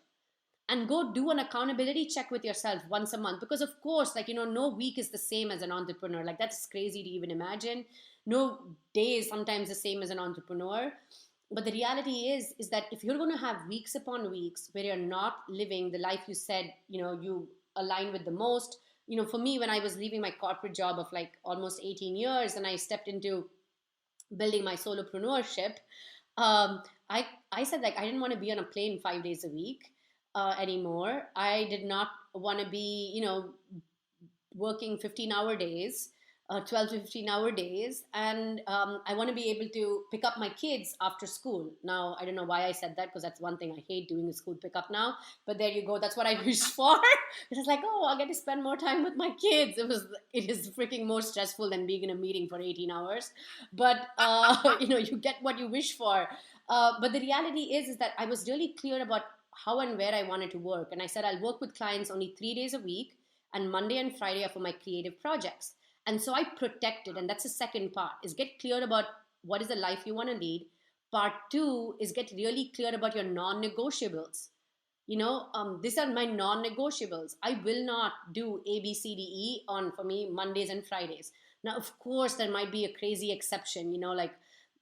[SPEAKER 1] and go do an accountability check with yourself once a month. Because of course, like, no week is the same as an entrepreneur. Like, that's crazy to even imagine. No day is sometimes the same as an entrepreneur. But the reality is that if you're going to have weeks upon weeks where you're not living the life you said, you align with the most. For me, when I was leaving my corporate job of like almost 18 years and I stepped into building my solopreneurship, um, I said, like, I didn't want to be on a plane 5 days a week anymore. I did not want to be, working 15-hour days, 12 to 15-hour days. And I want to be able to pick up my kids after school. Now, I don't know why I said that, because that's one thing I hate doing, is school pickup now. But there you go. That's what I wish for. It was like, oh, I'll get to spend more time with my kids. It is freaking more stressful than being in a meeting for 18 hours. But, you get what you wish for. But the reality is that I was really clear about how and where I wanted to work. And I said, I'll work with clients only 3 days a week, and Monday and Friday are for my creative projects. And so I protected, and that's the second part, is get clear about what is the life you want to lead. Part two is get really clear about your non-negotiables. These are my non-negotiables. I will not do A, B, C, D, E for me, Mondays and Fridays. Now, of course, there might be a crazy exception, like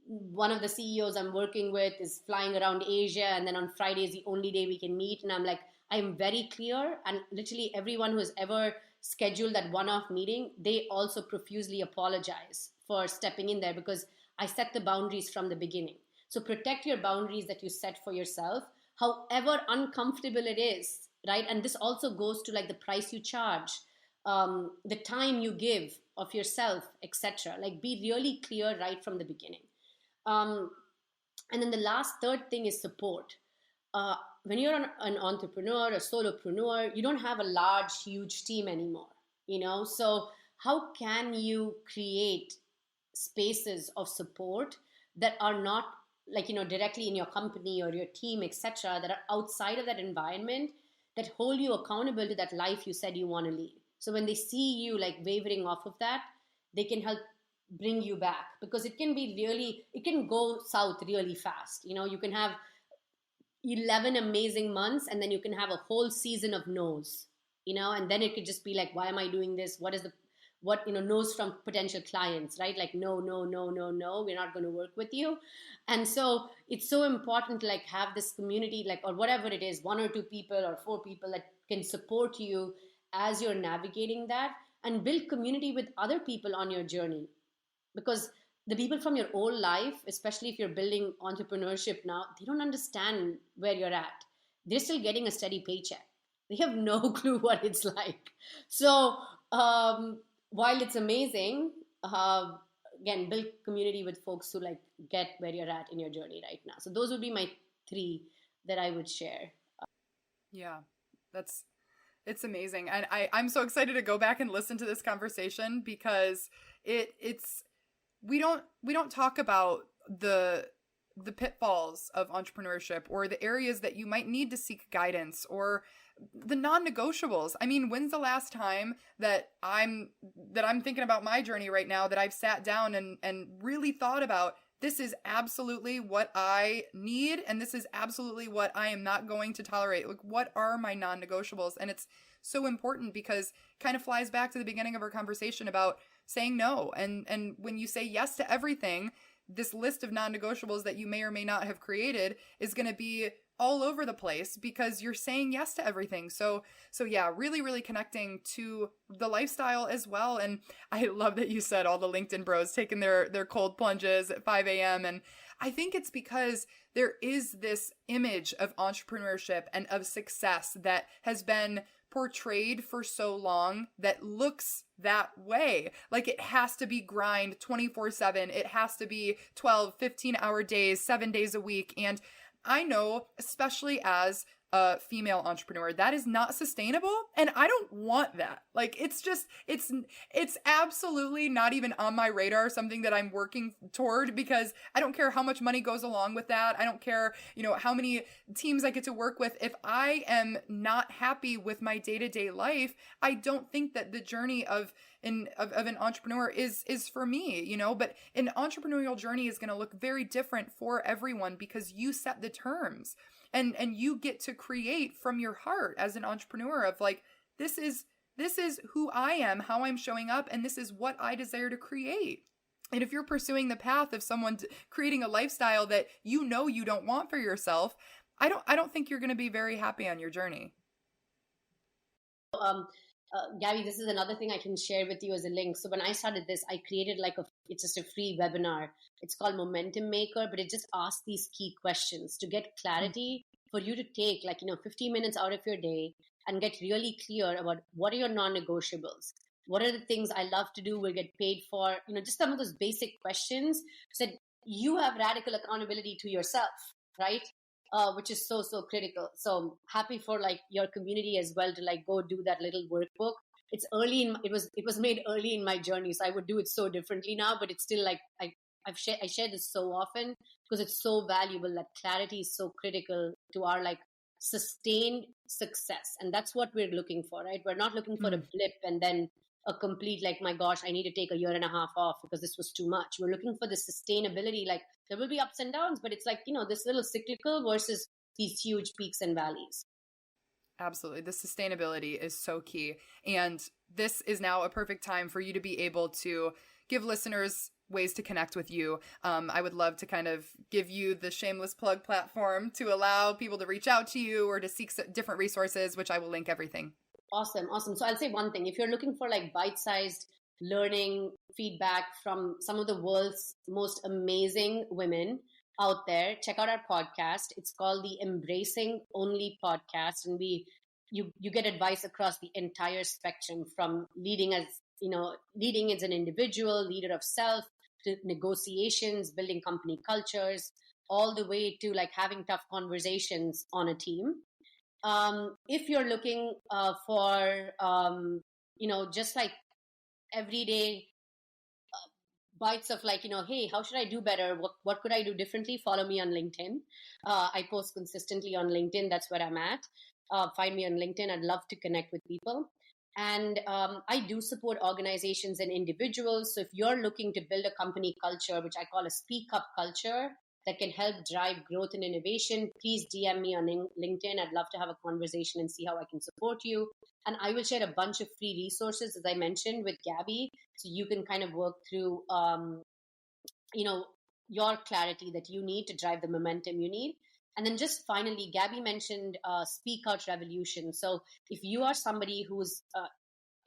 [SPEAKER 1] one of the CEOs I'm working with is flying around Asia, and then on Friday is the only day we can meet. And I'm like, I'm very clear, and literally everyone who has ever scheduled that one-off meeting, they also profusely apologize for stepping in there, because I set the boundaries from the beginning. So protect your boundaries that you set for yourself, however uncomfortable it is, right? And this also goes to like the price you charge, the time you give of yourself, etc. Like, be really clear right from the beginning. And then the third thing is support. When you're an entrepreneur, a solopreneur, you don't have a large, huge team anymore, So how can you create spaces of support that are not like, directly in your company or your team, etc., that are outside of that environment, that hold you accountable to that life you said you want to lead? So when they see you like wavering off of that, they can help bring you back, because it can go south really fast. You can have 11 amazing months, and then you can have a whole season of no's, and then it could just be like, why am I doing this? No's from potential clients, right? Like, no, no, no, no, no, we're not going to work with you. And so it's so important to like have this community, like, or whatever it is, 1 or 2 people or 4 people that can support you as you're navigating that, and build community with other people on your journey. Because the people from your old life, especially if you're building entrepreneurship now, they don't understand where you're at. They're still getting a steady paycheck. They have no clue what it's like. So while it's amazing, again, build community with folks who like get where you're at in your journey right now. So those would be my 3 that I would share.
[SPEAKER 2] Yeah, it's amazing. And I'm so excited to go back and listen to this conversation, because we don't talk about the pitfalls of entrepreneurship, or the areas that you might need to seek guidance, or the non-negotiables. I mean, when's the last time that I'm thinking about my journey right now, that I've sat down and really thought about, this is absolutely what I need, and this is absolutely what I am not going to tolerate. Like, what are my non-negotiables? And it's so important, because it kind of flies back to the beginning of our conversation about saying no. And when you say yes to everything, this list of non-negotiables that you may or may not have created is going to be all over the place, because you're saying yes to everything. So yeah, really, really connecting to the lifestyle as well. And I love that you said all the LinkedIn bros taking their cold plunges at 5 a.m. And I think it's because there is this image of entrepreneurship and of success that has been portrayed for so long that looks that way. Like, it has to be grind 24/7. It has to be 12, 15-hour days, 7 days a week. And I know, especially as a female entrepreneur, that is not sustainable, and I don't want that. Like, it's absolutely not even on my radar, something that I'm working toward, because I don't care how much money goes along with that. I don't care, how many teams I get to work with. If I am not happy with my day-to-day life, I don't think that the journey of an entrepreneur is for me, but an entrepreneurial journey is going to look very different for everyone, because you set the terms. and you get to create from your heart as an entrepreneur of like, this is who I am, how I'm showing up, and this is what I desire to create. And if you're pursuing the path of someone creating a lifestyle that you know you don't want for yourself, I don't think you're going to be very happy on your journey.
[SPEAKER 1] Gabby, this is another thing I can share with you as a link. So when I started this, I created it's just a free webinar. It's called Momentum Maker, but it just asks these key questions to get clarity for you to take 15 minutes out of your day and get really clear about what are your non-negotiables. What are the things I love to do, will get paid for? Just some of those basic questions so that you have radical accountability to yourself, right? Which is so, so critical. So happy for your community as well to go do that little workbook. It's it was made early in my journey, so I would do it so differently now, but it's still I share this so often because it's so valuable. That clarity is so critical to our sustained success. And that's what we're looking for, right? We're not looking for a blip and then a complete, my gosh, I need to take a year and a half off because this was too much. We're looking for the sustainability. There will be ups and downs, but it's this little cyclical versus these huge peaks and valleys.
[SPEAKER 2] Absolutely. The sustainability is so key. And this is now a perfect time for you to be able to give listeners ways to connect with you. I would love to kind of give you the shameless plug platform to allow people to reach out to you or to seek different resources, which I will link everything.
[SPEAKER 1] Awesome. So I'll say one thing. If you're looking for bite-sized learning feedback from some of the world's most amazing women out there, check out our podcast. It's called the Embracing Only Podcast. And you get advice across the entire spectrum, from leading as an individual, leader of self, to negotiations, building company cultures, all the way to having tough conversations on a team. If you're looking for, just everyday bites of hey, how should I do better? What could I do differently? Follow me on LinkedIn. I post consistently on LinkedIn. That's where I'm at. Find me on LinkedIn. I'd love to connect with people. And I do support organizations and individuals. So if you're looking to build a company culture, which I call a speak up culture, that can help drive growth and innovation, please DM me on LinkedIn. I'd love to have a conversation and see how I can support you. And I will share a bunch of free resources, as I mentioned, with Gabby, so you can kind of work through, your clarity that you need to drive the momentum you need. And then just finally, Gabby mentioned Speak Out Revolution. So if you are somebody who's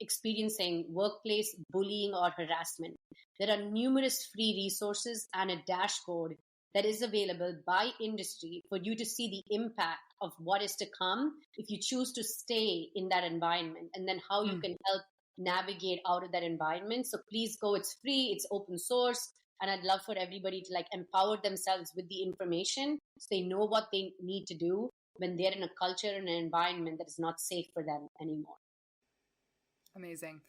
[SPEAKER 1] experiencing workplace bullying or harassment, there are numerous free resources and a dashboard that is available by industry for you to see the impact of what is to come if you choose to stay in that environment, and then how you can help navigate out of that environment. So please go. It's free. It's open source. And I'd love for everybody to empower themselves with the information so they know what they need to do when they're in a culture and an environment that is not safe for them anymore.
[SPEAKER 2] Amazing.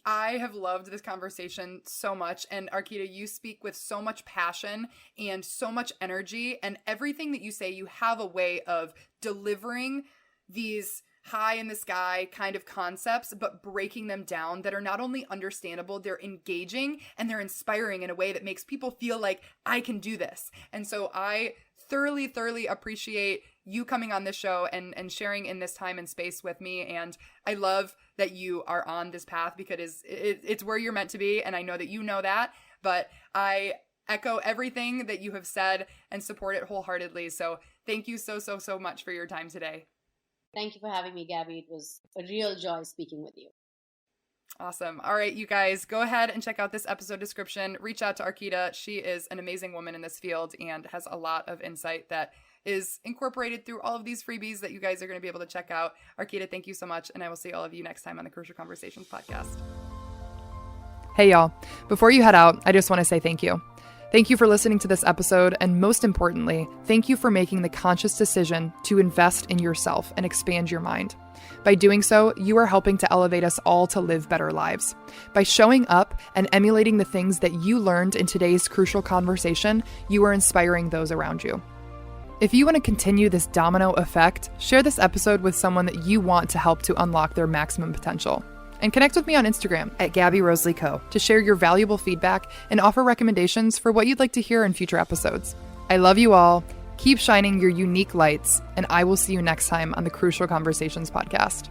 [SPEAKER 2] I have loved this conversation so much. And Archita, you speak with so much passion and so much energy, and everything that you say, you have a way of delivering these high in the sky kind of concepts, but breaking them down that are not only understandable, they're engaging and they're inspiring in a way that makes people feel like I can do this. And so I thoroughly, thoroughly appreciate you coming on this show and sharing in this time and space with me. And I love that you are on this path because it's where you're meant to be. And I know that you know that, but I echo everything that you have said and support it wholeheartedly. So thank you so, so, so much for your time today.
[SPEAKER 1] Thank you for having me, Gabby. It was a real joy speaking with you.
[SPEAKER 2] Awesome. All right, you guys, go ahead and check out this episode description. Reach out to Archita. She is an amazing woman in this field and has a lot of insight that is incorporated through all of these freebies that you guys are going to be able to check out. Archita, thank you so much. And I will see all of you next time on the Crucial Conversations podcast. Hey, y'all. Before you head out, I just want to say thank you. Thank you for listening to this episode, and most importantly, thank you for making the conscious decision to invest in yourself and expand your mind. By doing so, you are helping to elevate us all to live better lives. By showing up and emulating the things that you learned in today's crucial conversation, you are inspiring those around you. If you want to continue this domino effect, share this episode with someone that you want to help to unlock their maximum potential. And connect with me on Instagram at Gabby Rosalie Co. to share your valuable feedback and offer recommendations for what you'd like to hear in future episodes. I love you all. Keep shining your unique lights, and I will see you next time on the Crucial Conversations podcast.